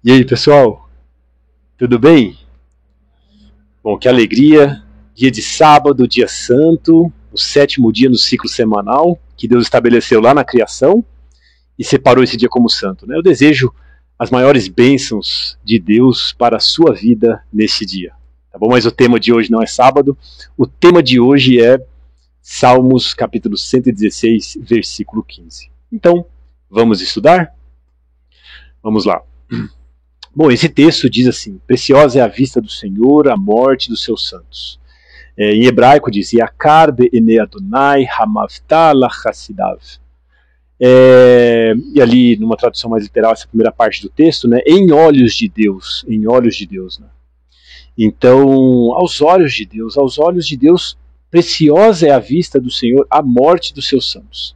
E aí, pessoal? Tudo bem? Bom, que alegria! Dia de sábado, dia santo, o 7º dia no ciclo semanal que Deus estabeleceu lá na criação e separou esse dia como santo, né? Eu desejo as maiores bênçãos de Deus para a sua vida neste dia, tá bom? Mas o tema de hoje não é sábado, o tema de hoje é Salmos capítulo 116, versículo 15. Então, vamos estudar? Vamos lá. Bom, esse texto diz assim: preciosa é a vista do Senhor, a morte dos seus santos. Em hebraico diz: Yakar be'enei Adonai hamavta lachasidav. E ali, numa tradução mais literal, essa primeira parte do texto, né, em olhos de Deus, né? Então, aos olhos de Deus, preciosa é a vista do Senhor, a morte dos seus santos.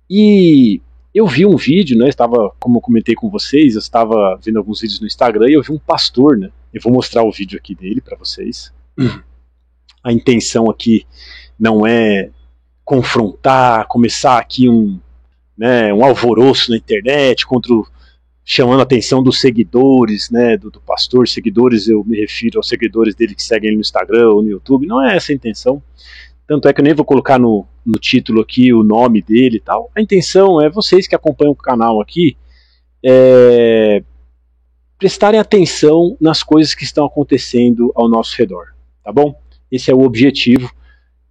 E eu vi um vídeo, né, como eu comentei com vocês, eu estava vendo alguns vídeos no Instagram e eu vi um pastor, né, eu vou mostrar o vídeo aqui dele para vocês. A intenção aqui não é confrontar, começar aqui um alvoroço na internet, chamando a atenção dos seguidores, né, do pastor. Seguidores, eu me refiro aos seguidores dele que seguem ele no Instagram ou no YouTube, não é essa a intenção. Tanto é que eu nem vou colocar no título aqui o nome dele e tal. A intenção é vocês que acompanham o canal aqui prestarem atenção nas coisas que estão acontecendo ao nosso redor, tá bom? Esse é o objetivo.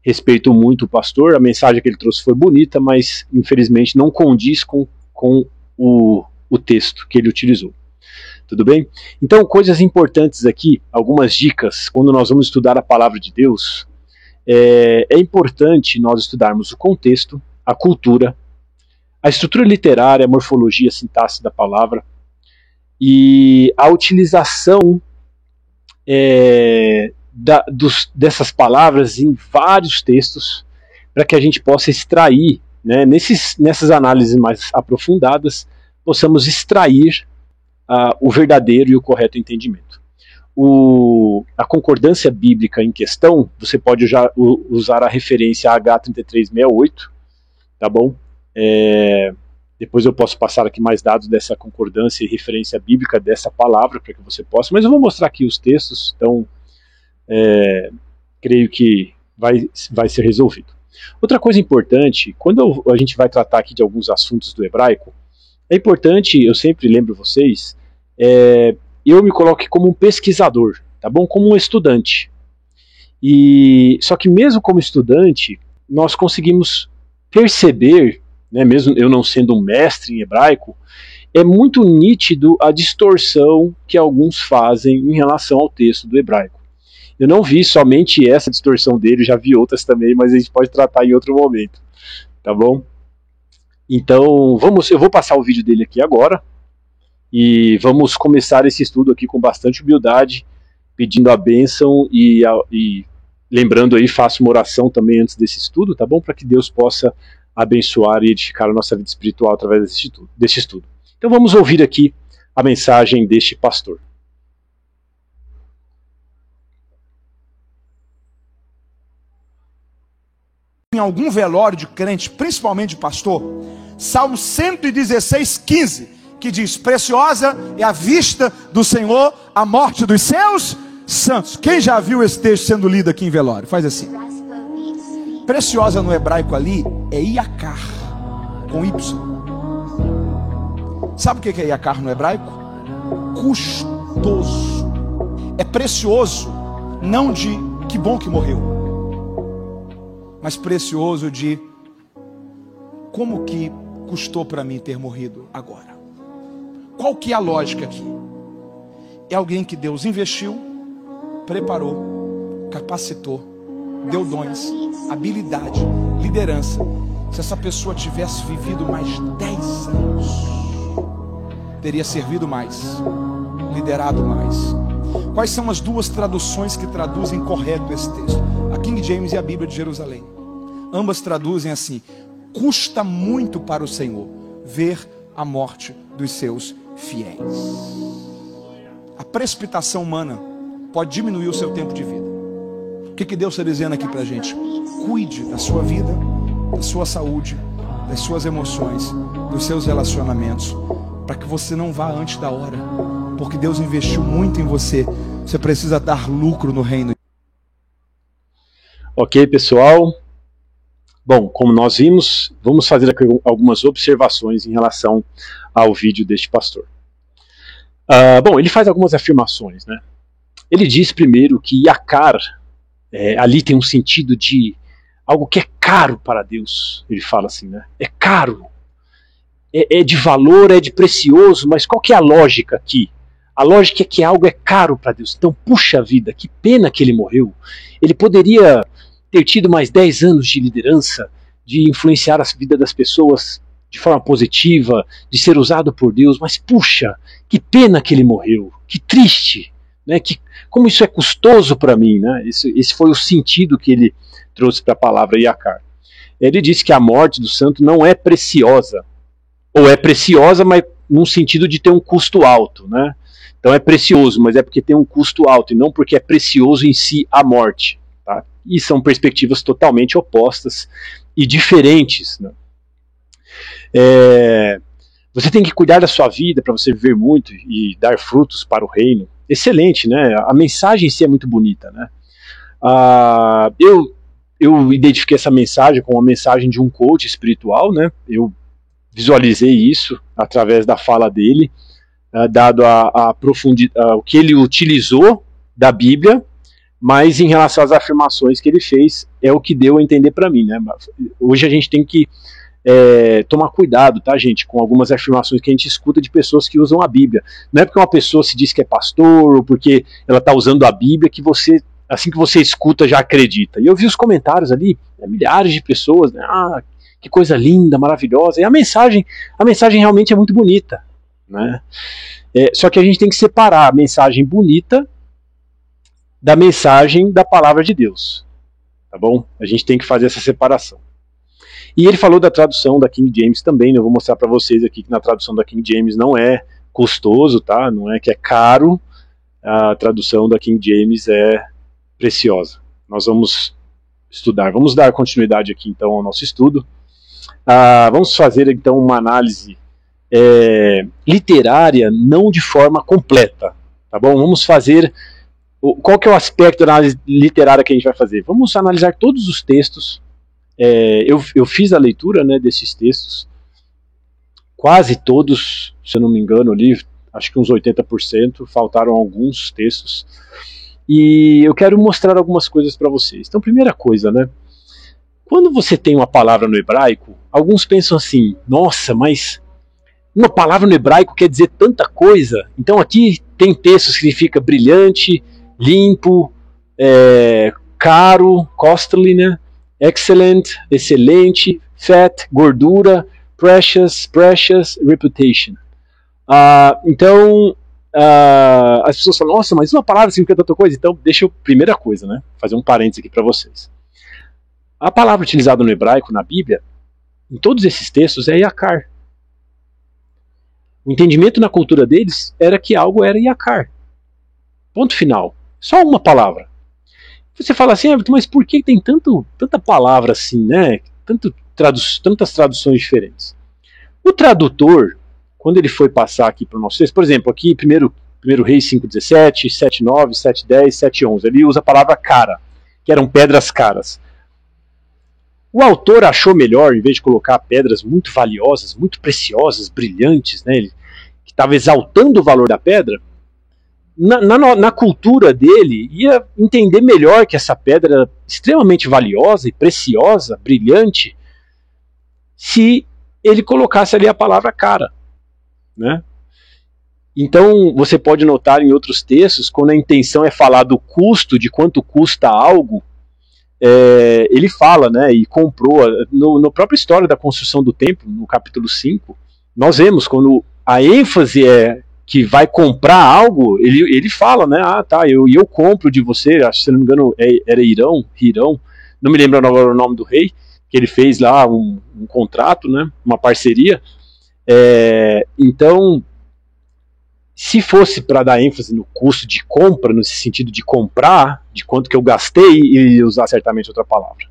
Respeito muito o pastor, a mensagem que ele trouxe foi bonita, mas infelizmente não condiz com o texto que ele utilizou. Tudo bem? Então, coisas importantes aqui, algumas dicas, quando nós vamos estudar a palavra de Deus. É importante nós estudarmos o contexto, a cultura, a estrutura literária, a morfologia, a sintaxe da palavra e a utilização dessas palavras em vários textos para que a gente possa extrair, né, nessas análises mais aprofundadas, possamos extrair o verdadeiro e o correto entendimento. A concordância bíblica em questão, você pode usar a referência H3368, tá bom? Depois eu posso passar aqui mais dados dessa concordância e referência bíblica dessa palavra para que você possa, mas eu vou mostrar aqui os textos, então creio que vai ser resolvido. Outra coisa importante, quando a gente vai tratar aqui de alguns assuntos do hebraico, é importante, eu sempre lembro vocês, eu me coloque como um pesquisador, tá bom? Como um estudante. Só que mesmo como estudante, nós conseguimos perceber, né, mesmo eu não sendo um mestre em hebraico, é muito nítido a distorção que alguns fazem em relação ao texto do hebraico. Eu não vi somente essa distorção dele, já vi outras também, mas a gente pode tratar em outro momento, tá bom? Então, eu vou passar o vídeo dele aqui agora, e vamos começar esse estudo aqui com bastante humildade, pedindo a bênção e lembrando aí, faço uma oração também antes desse estudo, tá bom? Para que Deus possa abençoar e edificar a nossa vida espiritual através desse estudo. Então vamos ouvir aqui a mensagem deste pastor. Em algum velório de crente, principalmente de pastor, Salmo 116, 15, que diz: preciosa é a vista do Senhor, a morte dos seus santos. Quem já viu esse texto sendo lido aqui em velório? Faz assim. Preciosa no hebraico ali é Yakar, com Y. Sabe o que é Yakar no hebraico? Custoso. É precioso, não de que bom que morreu, mas precioso de como que custou para mim ter morrido agora. Qual que é a lógica aqui? É alguém que Deus investiu, preparou, capacitou, deu dons, habilidade, liderança. Se essa pessoa tivesse vivido mais 10 anos, teria servido mais, liderado mais. Quais são as duas traduções que traduzem correto esse texto? A King James e a Bíblia de Jerusalém. Ambas traduzem assim: custa muito para o Senhor ver a morte dos seus fiéis. A precipitação humana pode diminuir o seu tempo de vida. O que Deus está dizendo aqui para a gente? Cuide da sua vida, da sua saúde, das suas emoções, dos seus relacionamentos, para que você não vá antes da hora, porque Deus investiu muito em você. Você precisa dar lucro no reino. Ok, pessoal. Bom, como nós vimos, vamos fazer aqui algumas observações em relação ao vídeo deste pastor. Bom, ele faz algumas afirmações, né? Ele diz primeiro que Yakar, ali tem um sentido de algo que é caro para Deus. Ele fala assim, né? É caro, é de valor, é de precioso, mas qual que é a lógica aqui? A lógica é que algo é caro para Deus. Então, puxa vida, que pena que ele morreu. Ele poderia ter tido mais 10 anos de liderança, de influenciar a vida das pessoas de forma positiva, de ser usado por Deus, mas puxa, que pena que ele morreu, que triste, né? Como isso é custoso para mim, né? Esse foi o sentido que ele trouxe para a palavra Yakar. Ele disse que a morte do santo não é preciosa, ou é preciosa, mas num sentido de ter um custo alto, né? Então é precioso, mas é porque tem um custo alto, e não porque é precioso em si a morte. Tá? E são perspectivas totalmente opostas e diferentes. Né? Você tem que cuidar da sua vida para você viver muito e dar frutos para o reino. Excelente, né? A mensagem em si é muito bonita. Né? Eu identifiquei essa mensagem como uma mensagem de um coach espiritual. Né? Eu visualizei isso através da fala dele, dado a profundidade, o que ele utilizou da Bíblia, mas em relação às afirmações que ele fez, é o que deu a entender para mim. Né? Hoje a gente tem que tomar cuidado, tá, gente, com algumas afirmações que a gente escuta de pessoas que usam a Bíblia. Não é porque uma pessoa se diz que é pastor, ou porque ela está usando a Bíblia, que você, assim que você escuta, já acredita. E eu vi os comentários ali, milhares de pessoas, né? Que coisa linda, maravilhosa. E a mensagem realmente é muito bonita. Né? Só que a gente tem que separar a mensagem bonita da mensagem da palavra de Deus. Tá bom? A gente tem que fazer essa separação. E ele falou da tradução da King James também. Eu vou mostrar para vocês aqui que na tradução da King James não é custoso, tá? Não é que é caro. A tradução da King James é preciosa. Nós vamos estudar. Vamos dar continuidade aqui então ao nosso estudo. Vamos fazer então uma análise literária, não de forma completa, tá bom? Vamos fazer, qual que é o aspecto da análise literária que a gente vai fazer? Vamos analisar todos os textos. Eu fiz a leitura, né, desses textos, quase todos, se eu não me engano, ali, acho que uns 80%, faltaram alguns textos, e eu quero mostrar algumas coisas para vocês. Então, primeira coisa, né, quando você tem uma palavra no hebraico, alguns pensam assim, nossa, mas uma palavra no hebraico quer dizer tanta coisa. Então aqui tem texto que significa brilhante, limpo, caro, costly, né? Excellent, excelente, fat, gordura, precious, reputation. Então as pessoas falam, nossa, mas uma palavra significa tanta coisa? Então deixa eu, primeira coisa, né, fazer um parênteses aqui para vocês. A palavra utilizada no hebraico, na Bíblia, em todos esses textos é Yakar. O entendimento na cultura deles era que algo era Yakar. Ponto final. Só uma palavra. Você fala assim, mas por que tem tanta palavra assim, né? Tantas traduções diferentes. O tradutor, quando ele foi passar aqui para nós, por exemplo, aqui, 1 Reis 5:17, 7:9, 7:10, 7:11, ele usa a palavra cara, que eram pedras caras. O autor achou melhor, em vez de colocar pedras muito valiosas, muito preciosas, brilhantes, né, ele que estava exaltando o valor da pedra, na cultura dele, ia entender melhor que essa pedra era extremamente valiosa e preciosa, brilhante, se ele colocasse ali a palavra cara. Né? Então, você pode notar em outros textos, quando a intenção é falar do custo, de quanto custa algo, ele fala, né, e comprou, na própria história da construção do templo, no capítulo 5, nós vemos quando a ênfase é que vai comprar algo, ele fala, né, eu compro de você, acho que se não me engano era Hirão, não me lembro agora o nome do rei, que ele fez lá um contrato, né, uma parceria. Então, se fosse para dar ênfase no custo de compra, no sentido de comprar, de quanto que eu gastei, e usar certamente outra palavra.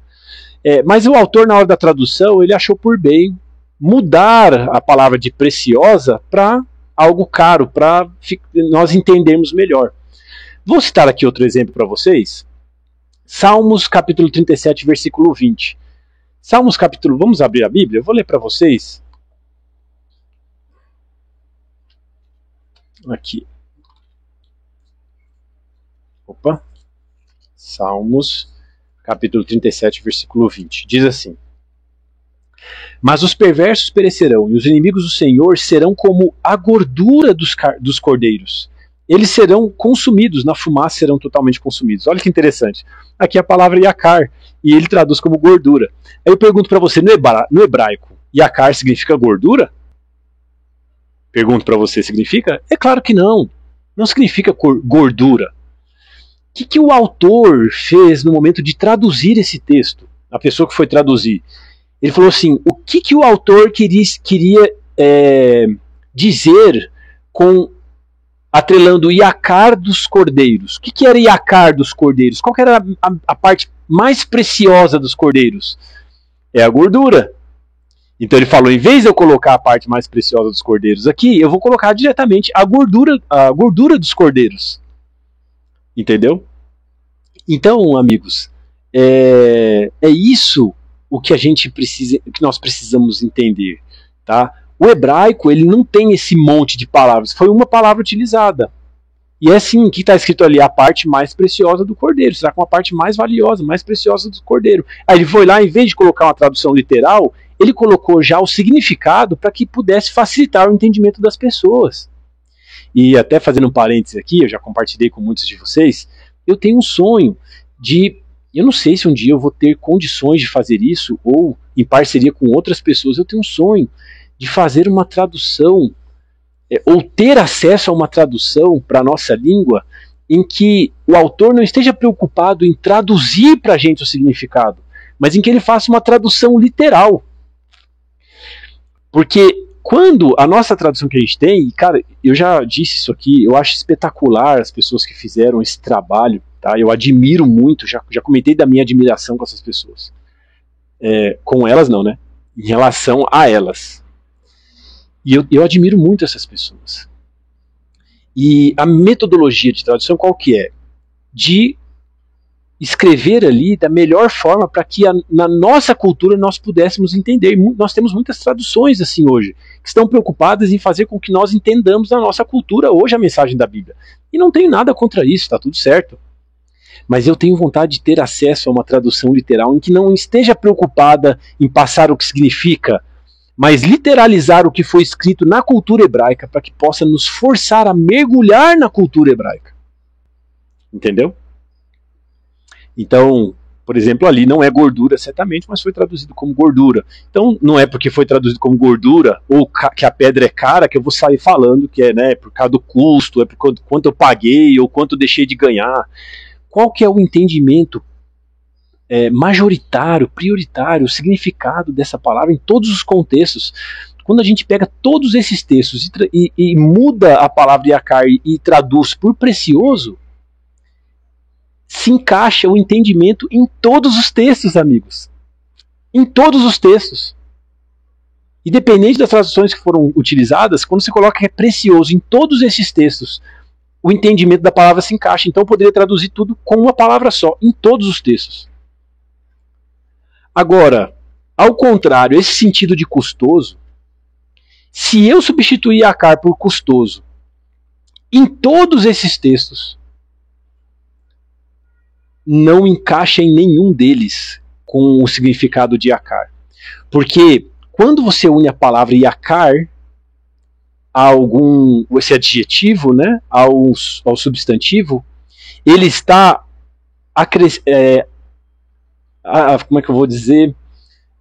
Mas o autor, na hora da tradução, ele achou por bem mudar a palavra de preciosa para algo caro para nós entendermos melhor. Vou citar aqui outro exemplo para vocês. Salmos capítulo 37, versículo 20. Salmos capítulo... Vamos abrir a Bíblia? Eu vou ler para vocês. Aqui. Opa. Salmos capítulo 37, versículo 20. Diz assim: Mas os perversos perecerão, e os inimigos do Senhor serão como a gordura dos cordeiros. Eles serão consumidos, na fumaça serão totalmente consumidos. Olha que interessante. Aqui a palavra yakar, e ele traduz como gordura. Aí eu pergunto para você, no hebraico, yakar significa gordura? Pergunto para você, significa? É claro que não. Não significa gordura. O que o autor fez no momento de traduzir esse texto? A pessoa que foi traduzir. Ele falou assim, o que o autor queria dizer com atrelando o iacar dos cordeiros? O que era iacar dos cordeiros? Qual que era a parte mais preciosa dos cordeiros? É a gordura. Então ele falou, em vez de eu colocar a parte mais preciosa dos cordeiros aqui, eu vou colocar diretamente a gordura dos cordeiros. Entendeu? Então, amigos, é isso o que a gente precisa, que nós precisamos entender, tá? O hebraico, ele não tem esse monte de palavras, foi uma palavra utilizada. E é assim, que está escrito ali, a parte mais preciosa do cordeiro, será com a parte mais valiosa, mais preciosa do cordeiro. Aí ele foi lá, em vez de colocar uma tradução literal, ele colocou já o significado para que pudesse facilitar o entendimento das pessoas. E até fazendo um parênteses aqui, eu já compartilhei com muitos de vocês, eu tenho um sonho de... Eu não sei se um dia eu vou ter condições de fazer isso, ou em parceria com outras pessoas, eu tenho um sonho de fazer uma tradução, ou ter acesso a uma tradução para a nossa língua, em que o autor não esteja preocupado em traduzir para a gente o significado, mas em que ele faça uma tradução literal. Porque quando a nossa tradução que a gente tem, cara, eu já disse isso aqui, eu acho espetacular as pessoas que fizeram esse trabalho, tá? Eu admiro muito, já comentei da minha admiração com essas pessoas. Com elas não, né? Em relação a elas. E eu admiro muito essas pessoas. E a metodologia de tradução qual que é? De escrever ali da melhor forma para que na nossa cultura nós pudéssemos entender. Nós temos muitas traduções assim hoje, que estão preocupadas em fazer com que nós entendamos na nossa cultura hoje a mensagem da Bíblia. E não tenho nada contra isso, está tudo certo. Mas eu tenho vontade de ter acesso a uma tradução literal em que não esteja preocupada em passar o que significa, mas literalizar o que foi escrito na cultura hebraica para que possa nos forçar a mergulhar na cultura hebraica. Entendeu? Então, por exemplo, ali não é gordura certamente, mas foi traduzido como gordura. Então, não é porque foi traduzido como gordura ou que a pedra é cara que eu vou sair falando que é, né, por causa do custo, é por quanto eu paguei ou quanto eu deixei de ganhar. Qual que é o entendimento majoritário, prioritário, o significado dessa palavra em todos os contextos? Quando a gente pega todos esses textos e muda a palavra yakar e traduz por precioso, se encaixa o entendimento em todos os textos, amigos. Em todos os textos. Independente das traduções que foram utilizadas, quando você coloca que é precioso em todos esses textos, o entendimento da palavra se encaixa. Então eu poderia traduzir tudo com uma palavra só, em todos os textos. Agora, ao contrário, esse sentido de custoso, se eu substituir yakar por custoso em todos esses textos, não encaixa em nenhum deles com o significado de yakar. Porque quando você une a palavra yakar a esse adjetivo, né, ao substantivo, ele está como é que eu vou dizer?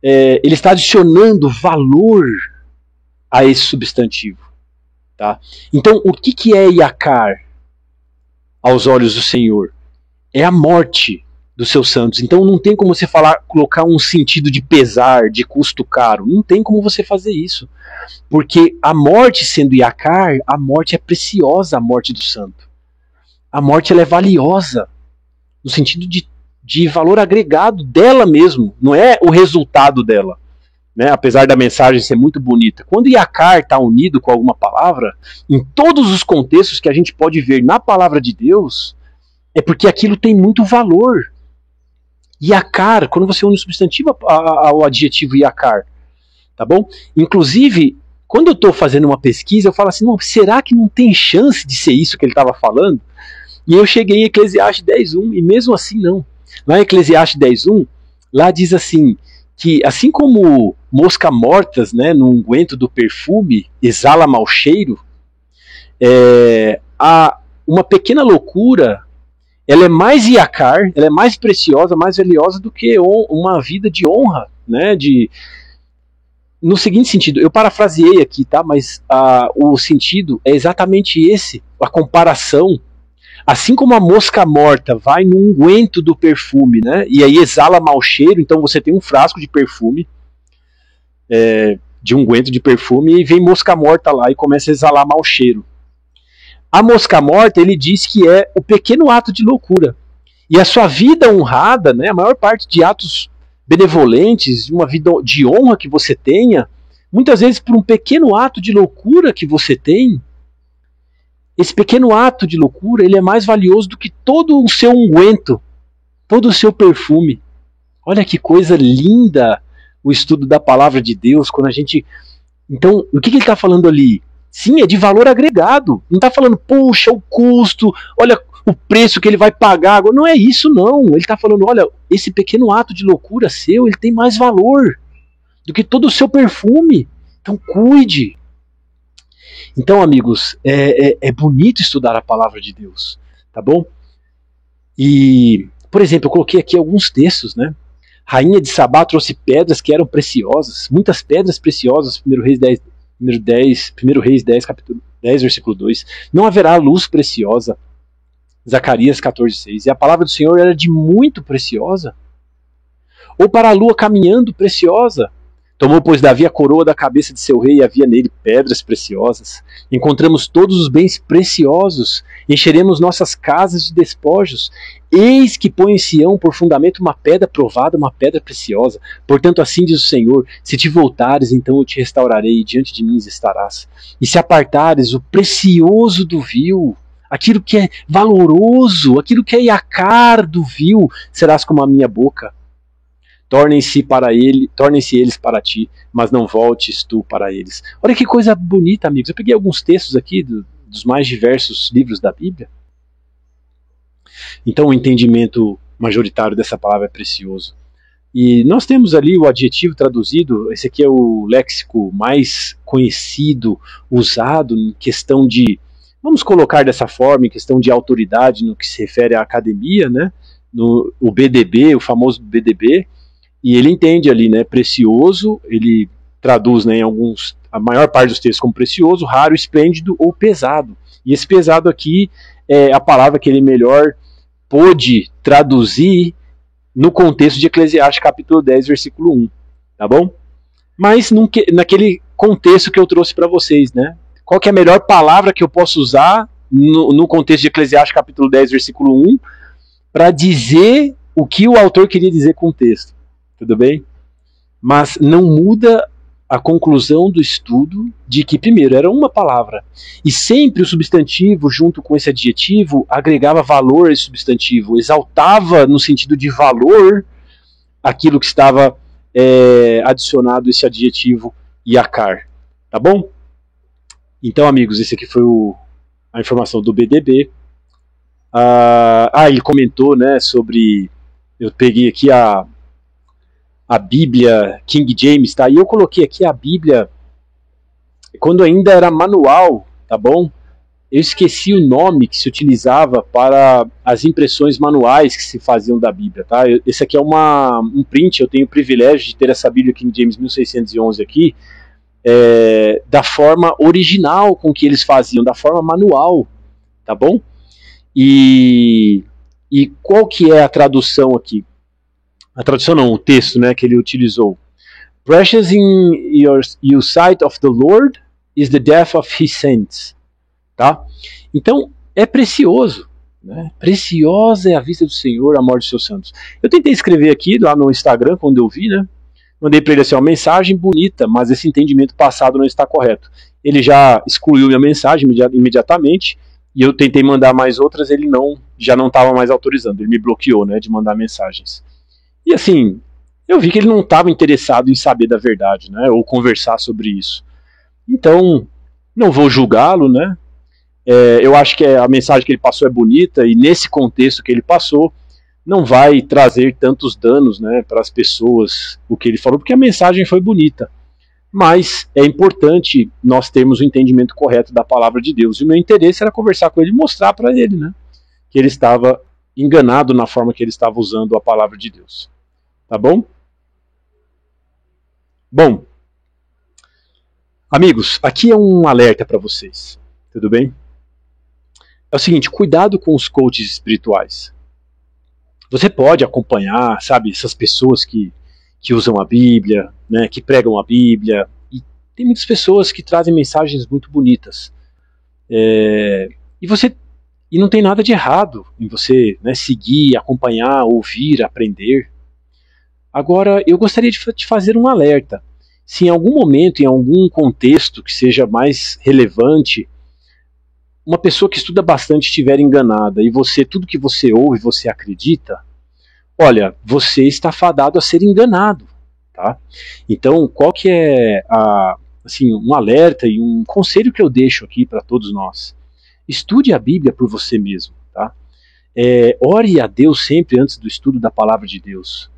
Ele está adicionando valor a esse substantivo. Tá? Então, o que é yakar aos olhos do Senhor? É a morte dos seus santos. Então não tem como você colocar um sentido de pesar, de custo caro. Não tem como você fazer isso. Porque a morte sendo yakar, a morte é preciosa, a morte do santo. A morte ela é valiosa, no sentido de valor agregado dela mesmo. Não é o resultado dela. né, apesar da mensagem ser muito bonita, quando Yakar está unido com alguma palavra, em todos os contextos que a gente pode ver na palavra de Deus, é porque aquilo tem muito valor. Yakar, quando você une o substantivo ao adjetivo Yakar, tá bom? Inclusive, quando eu estou fazendo uma pesquisa, eu falo assim, não, será que não tem chance de ser isso que ele estava falando? E eu cheguei em Eclesiastes 10.1, e mesmo assim não. Lá em Eclesiastes 10.1, lá diz assim, que assim como mosca mortas, né, no unguento do perfume exala mau cheiro, uma pequena loucura, ela é mais Yakar, ela é mais preciosa, mais valiosa do que uma vida de honra, né, no seguinte sentido, eu parafraseei aqui, tá, mas o sentido é exatamente esse, a comparação. Assim como a mosca morta vai no unguento do perfume, né, e aí exala mau cheiro, então você tem um frasco de perfume, de unguento de perfume, e vem mosca morta lá e começa a exalar mau cheiro. A mosca morta, ele diz que é o pequeno ato de loucura. E a sua vida honrada, né, a maior parte de atos benevolentes, de uma vida de honra que você tenha, muitas vezes por um pequeno ato de loucura que você tem, esse pequeno ato de loucura, ele é mais valioso do que todo o seu unguento, todo o seu perfume. Olha que coisa linda o estudo da palavra de Deus, quando a gente... Então, o que ele está falando ali? Sim, é de valor agregado. Não está falando, puxa, o custo, olha o preço que ele vai pagar. Não é isso, não. Ele está falando, olha, esse pequeno ato de loucura seu, ele tem mais valor do que todo o seu perfume. Então, cuide. Então, amigos, é bonito estudar a palavra de Deus, tá bom? E, por exemplo, eu coloquei aqui alguns textos, né? Rainha de Sabá trouxe pedras que eram preciosas, muitas pedras preciosas, 1 Reis 10, capítulo 10, versículo 2. Não haverá luz preciosa, Zacarias 14:6. E a palavra do Senhor era de muito preciosa. Ou para a lua caminhando preciosa. Tomou, pois, Davi a coroa da cabeça de seu rei e havia nele pedras preciosas. Encontramos todos os bens preciosos, encheremos nossas casas de despojos. Eis que põe em Sião por fundamento uma pedra provada, uma pedra preciosa. Portanto, assim diz o Senhor, se te voltares, então eu te restaurarei e diante de mim estarás. E se apartares o precioso do vil, aquilo que é valoroso, aquilo que é Yakar do vil, serás como a minha boca. Tornem-se eles para ti, mas não voltes tu para eles. Olha que coisa bonita, amigos. Eu peguei alguns textos aqui dos mais diversos livros da Bíblia. Então o entendimento majoritário dessa palavra é precioso. E nós temos ali o adjetivo traduzido, esse aqui é o léxico mais conhecido, usado em questão de, vamos colocar dessa forma, em questão de autoridade no que se refere à academia, né? O BDB, o famoso BDB. E ele entende ali, né, precioso, ele traduz, né, em a maior parte dos textos como precioso, raro, esplêndido ou pesado. E esse pesado aqui é a palavra que ele melhor pôde traduzir no contexto de Eclesiastes capítulo 10, versículo 1, tá bom? Mas naquele contexto que eu trouxe para vocês, né? Qual que é a melhor palavra que eu posso usar no contexto de Eclesiastes capítulo 10, versículo 1, para dizer o que o autor queria dizer com o texto? Tudo bem? Mas não muda a conclusão do estudo de que, primeiro, era uma palavra. E sempre o substantivo, junto com esse adjetivo, agregava valor a esse substantivo, exaltava no sentido de valor aquilo que estava adicionado a esse adjetivo Yakar. Tá bom? Então, amigos, esse aqui foi a informação do BDB. Ele comentou, né, sobre... Eu peguei aqui a Bíblia King James, tá? E eu coloquei aqui a Bíblia quando ainda era manual, tá bom? Eu esqueci o nome que se utilizava para as impressões manuais que se faziam da Bíblia, tá? Esse aqui é um print, eu tenho o privilégio de ter essa Bíblia King James 1611 aqui, da forma original com que eles faziam, da forma manual, tá bom? E qual que é a tradução aqui? A tradução não, o texto, né, que ele utilizou. Precious in your sight of the Lord is the death of his saints. Tá? Então, é precioso. Né? Preciosa é a vista do Senhor, a morte dos seus santos. Eu tentei escrever aqui, lá no Instagram, quando eu vi, né? Mandei para ele assim, uma mensagem bonita, mas esse entendimento passado não está correto. Ele já excluiu minha mensagem imediatamente, e eu tentei mandar mais outras, ele já não estava mais autorizando, ele me bloqueou, né, de mandar mensagens. E assim, eu vi que ele não estava interessado em saber da verdade, né, ou conversar sobre isso. Então, não vou julgá-lo, né, eu acho que a mensagem que ele passou é bonita, e nesse contexto que ele passou, não vai trazer tantos danos, né, para as pessoas, o que ele falou, porque a mensagem foi bonita. Mas é importante nós termos o entendimento correto da palavra de Deus. E o meu interesse era conversar com ele e mostrar para ele, né, que ele estava enganado na forma que ele estava usando a palavra de Deus. Tá bom? Bom, amigos, aqui é um alerta para vocês. Tudo bem? É o seguinte, cuidado com os coaches espirituais. Você pode acompanhar, sabe, essas pessoas que usam a Bíblia, né, que pregam a Bíblia, e tem muitas pessoas que trazem mensagens muito bonitas. E não tem nada de errado em você, né, seguir, acompanhar, ouvir, aprender. Agora, eu gostaria de te fazer um alerta. Se em algum momento, em algum contexto que seja mais relevante, uma pessoa que estuda bastante estiver enganada e tudo que você ouve, você acredita, olha, você está fadado a ser enganado, tá? Então, qual que é um alerta e um conselho que eu deixo aqui para todos nós? Estude a Bíblia por você mesmo, tá? Ore a Deus sempre antes do estudo da palavra de Deus,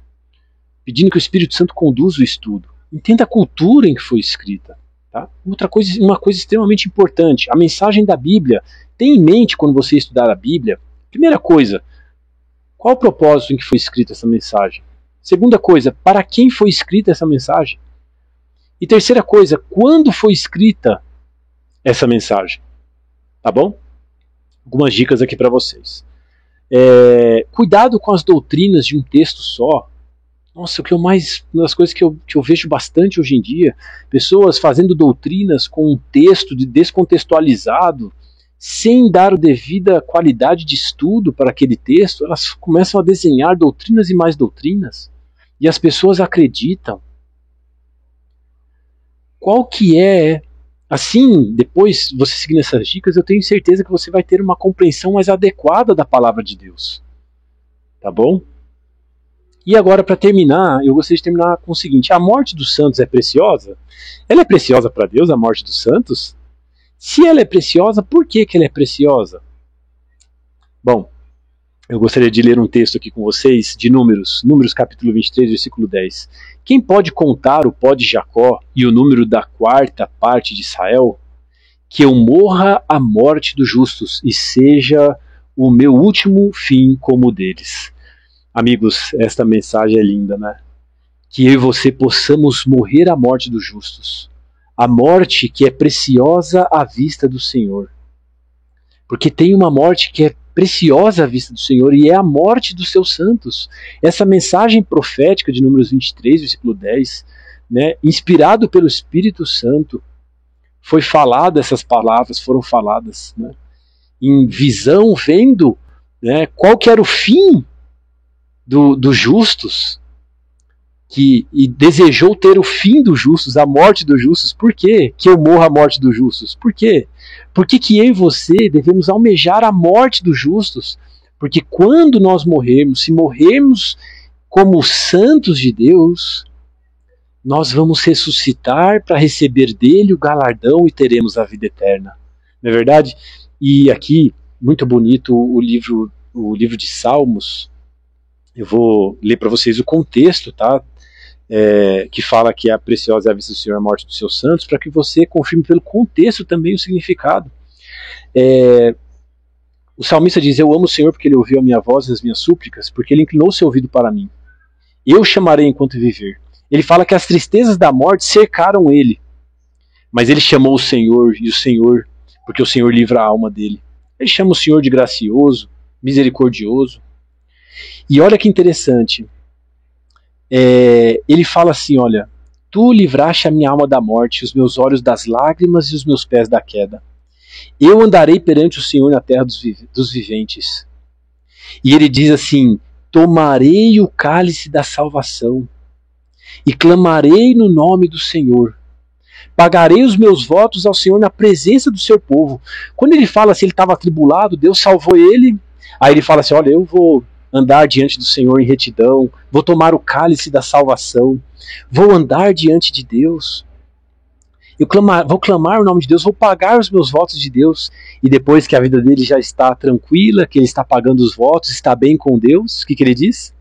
pedindo que o Espírito Santo conduza o estudo. Entenda a cultura em que foi escrita. Tá? Uma coisa extremamente importante, a mensagem da Bíblia. Tenha em mente quando você estudar a Bíblia, primeira coisa, qual o propósito em que foi escrita essa mensagem? Segunda coisa, para quem foi escrita essa mensagem? E terceira coisa, quando foi escrita essa mensagem? Tá bom? Algumas dicas aqui para vocês. Cuidado com as doutrinas de um texto só. Nossa, uma das coisas que eu vejo bastante hoje em dia, pessoas fazendo doutrinas com um texto descontextualizado, sem dar a devida qualidade de estudo para aquele texto, elas começam a desenhar doutrinas e mais doutrinas, e as pessoas acreditam. Qual que é? Assim, depois você seguindo essas dicas, eu tenho certeza que você vai ter uma compreensão mais adequada da palavra de Deus. Tá bom? E agora, para terminar, eu gostaria de terminar com o seguinte: a morte dos santos é preciosa? Ela é preciosa para Deus, a morte dos santos? Se ela é preciosa, por que ela é preciosa? Bom, eu gostaria de ler um texto aqui com vocês de Números capítulo 23, versículo 10. Quem pode contar o pó de Jacó e o número da quarta parte de Israel? Que eu morra a morte dos justos e seja o meu último fim como o deles. Amigos, esta mensagem é linda, né? Que eu e você possamos morrer a morte dos justos. A morte que é preciosa à vista do Senhor. Porque tem uma morte que é preciosa à vista do Senhor e é a morte dos seus santos. Essa mensagem profética de Números 23, versículo 10, né, inspirado pelo Espírito Santo, foi falada, essas palavras foram faladas, né, em visão, vendo, né, qual que era o fim dos justos, e desejou ter o fim dos justos, a morte dos justos. Por quê? Que eu morra a morte dos justos. Por quê? Porque que eu e você devemos almejar a morte dos justos. Porque quando nós morrermos, se morrermos como santos de Deus, nós vamos ressuscitar para receber dele o galardão e teremos a vida eterna. Não é verdade? E aqui, muito bonito, o livro de Salmos. Eu vou ler para vocês o contexto, tá? Que fala que a preciosa é a vista do Senhor, a morte dos seus santos, para que você confirme pelo contexto também o significado. O salmista diz: eu amo o Senhor porque ele ouviu a minha voz e as minhas súplicas, porque ele inclinou seu ouvido para mim. Eu chamarei enquanto viver. Ele fala que as tristezas da morte cercaram ele, mas ele chamou o Senhor, e o Senhor, porque o Senhor livra a alma dele. Ele chama o Senhor de gracioso, misericordioso. E olha que interessante, ele fala assim, olha: tu livraste a minha alma da morte, os meus olhos das lágrimas e os meus pés da queda. Eu andarei perante o Senhor na terra dos viventes. E ele diz assim: tomarei o cálice da salvação. e clamarei no nome do Senhor. Pagarei os meus votos ao Senhor na presença do seu povo. Quando ele fala assim, ele estava atribulado, Deus salvou ele. Aí ele fala assim, olha, eu vou andar diante do Senhor em retidão, vou tomar o cálice da salvação, vou andar diante de Deus. Vou clamar o nome de Deus, vou pagar os meus votos de Deus. E depois que a vida dele já está tranquila, que ele está pagando os votos, está bem com Deus, o que ele diz?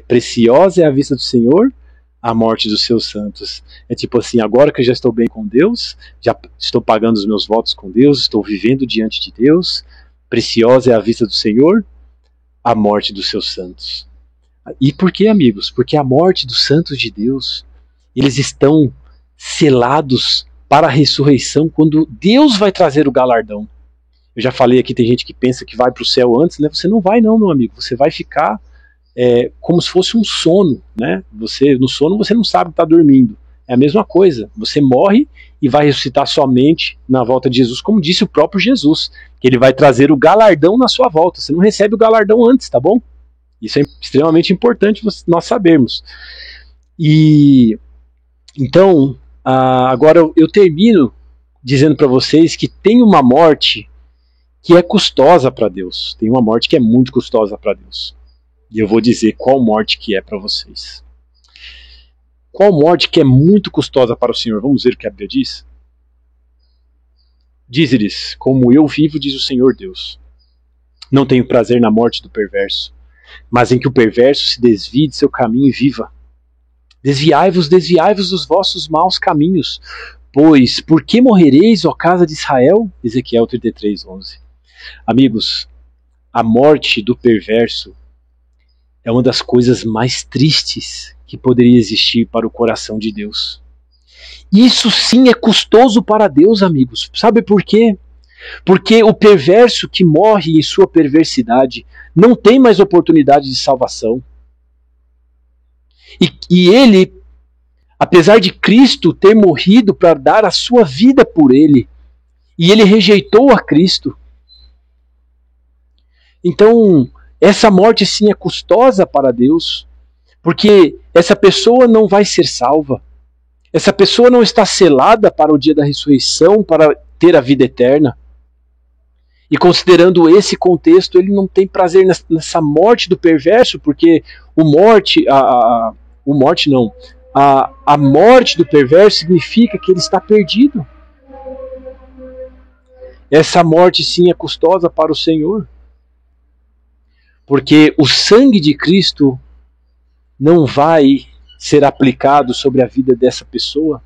Preciosa é a vista do Senhor a morte dos seus santos. É tipo assim, agora que eu já estou bem com Deus, já estou pagando os meus votos com Deus, estou vivendo diante de Deus, preciosa é a vista do Senhor a morte dos seus santos. E por que, amigos? Porque a morte dos santos de Deus, eles estão selados para a ressurreição quando Deus vai trazer o galardão. Eu já falei aqui, tem gente que pensa que vai para o céu antes, né? Você não vai não, meu amigo, você vai ficar como se fosse um sono, né? No sono você não sabe que está dormindo. É a mesma coisa, você morre e vai ressuscitar somente na volta de Jesus, como disse o próprio Jesus, que ele vai trazer o galardão na sua volta. Você não recebe o galardão antes, tá bom? Isso é extremamente importante nós sabermos. E então, agora eu termino dizendo para vocês que tem uma morte que é custosa para Deus. Tem uma morte que é muito custosa para Deus. E eu vou dizer qual morte que é para vocês. Qual morte que é muito custosa para o Senhor? Vamos ver o que a Bíblia diz? Diz-lhes, como eu vivo, diz o Senhor Deus. Não tenho prazer na morte do perverso, mas em que o perverso se desvie de seu caminho e viva. Desviai-vos dos vossos maus caminhos, pois por que morrereis, ó casa de Israel? Ezequiel 33:11. Amigos, a morte do perverso é uma das coisas mais tristes que poderia existir para o coração de Deus. Isso sim é custoso para Deus, amigos. Sabe por quê? Porque o perverso que morre em sua perversidade não tem mais oportunidade de salvação. E ele, apesar de Cristo ter morrido para dar a sua vida por ele, e ele rejeitou a Cristo. Então, essa morte sim é custosa para Deus, porque essa pessoa não vai ser salva. Essa pessoa não está selada para o dia da ressurreição, para ter a vida eterna. E considerando esse contexto, ele não tem prazer nessa morte do perverso, porque a morte do perverso significa que ele está perdido. Essa morte sim é custosa para o Senhor. Porque o sangue de Cristo não vai ser aplicado sobre a vida dessa pessoa.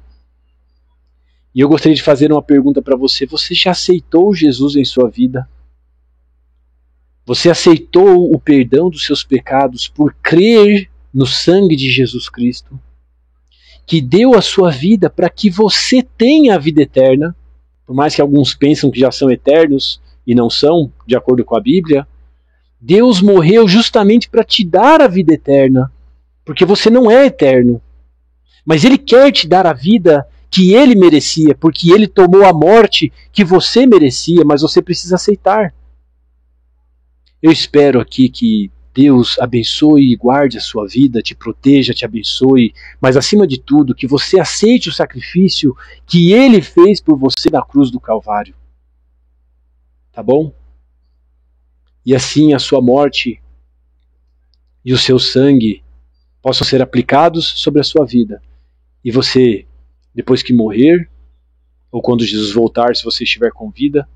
E eu gostaria de fazer uma pergunta para você. Você já aceitou Jesus em sua vida? Você aceitou o perdão dos seus pecados por crer no sangue de Jesus Cristo, que deu a sua vida para que você tenha a vida eterna? Por mais que alguns pensam que já são eternos e não são, de acordo com a Bíblia, Deus morreu justamente para te dar a vida eterna, porque você não é eterno. Mas Ele quer te dar a vida que Ele merecia, porque Ele tomou a morte que você merecia, mas você precisa aceitar. Eu espero aqui que Deus abençoe e guarde a sua vida, te proteja, te abençoe, mas acima de tudo, que você aceite o sacrifício que Ele fez por você na cruz do Calvário. Tá bom? E assim a sua morte e o seu sangue possam ser aplicados sobre a sua vida. E você, depois que morrer, ou quando Jesus voltar, se você estiver com vida,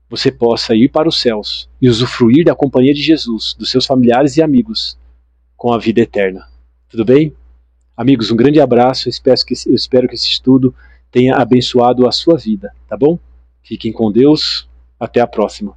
você possa ir para os céus e usufruir da companhia de Jesus, dos seus familiares e amigos, com a vida eterna. Tudo bem? Amigos, um grande abraço. Eu espero que esse estudo tenha abençoado a sua vida, tá bom? Fiquem com Deus. Até a próxima.